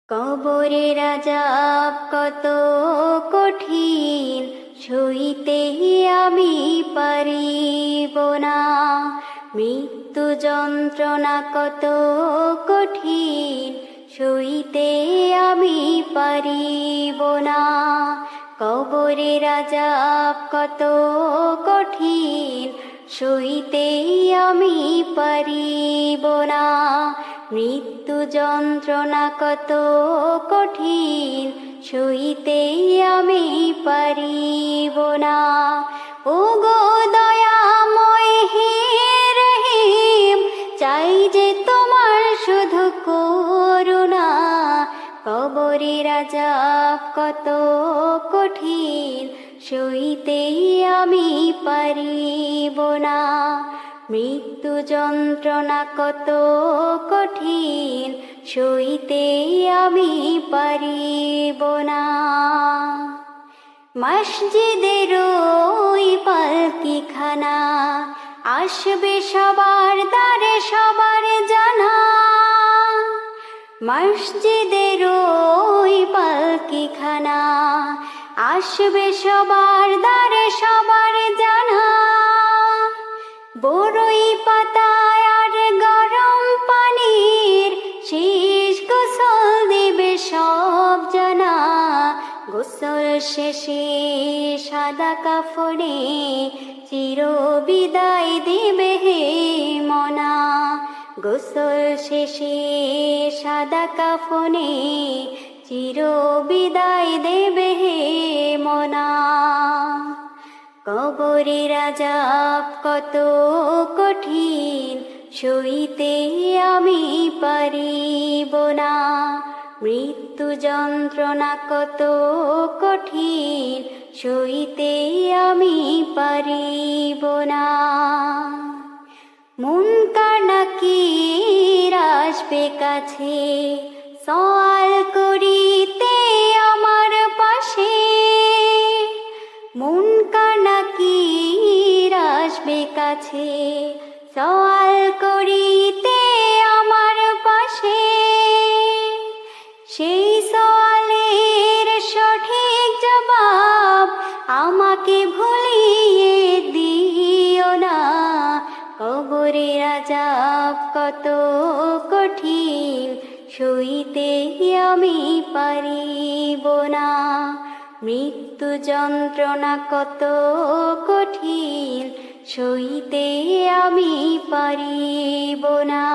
কবরের আযাব কত কঠিন, সইতে আমি পারিব না। মৃত্যু যন্ত্রণা কত কঠিন, সইতে আমি পারিব না। কবরের আযাব কত কঠিন, সইতে আমি পারিব না। মৃত্যু যন্ত্রণা কত কঠিন, সইতে আমি পারিব না। ওগো দয়াময় হে রহিম, চাই যে তোমার শুধু করুণা। কবরের আযাব কত কঠিন, সইতে আমি পারিব না। মৃত্যু যন্ত্রণা কত কঠিন, সইতে আমি পারিব না। মসজিদের ওই পালকিখানা, আসবে সবার দ্বারে সবার জানা। মসজিদের ওই পালকিখানা, আসবে সবার দ্বারে সবার জানা। বড়ই পাতায় আর গরম পানির শেষ গোসল দিবে সব জানা। গোসল শেষে সাদা কাফনে চির বিদায় দিবে হে মনা। গোসল শেষে সাদা কাফনে চির বিদায় দেবে হে মনা। কবরের আযাব কত কঠিন, সইতে আমি পারিব না। মৃত্যু যন্ত্রণা কত কঠিন, সইতে আমি পারিব না। মুনকার নাকির আসবে কাছে, সওয়াল করিতে আমার পাশে। মুনকার নাকির আসবে কাছে, সওয়াল করিতে আমার পাশে। সেই সওয়ালের সঠিক জবাব আমাকে ভুলিয়ে দিও না। কবরের আযাব কত কঠিন, সইতে আমি পারিব না। মৃত্যু যন্ত্রণা কত কঠিন, সইতে আমি পারিব না।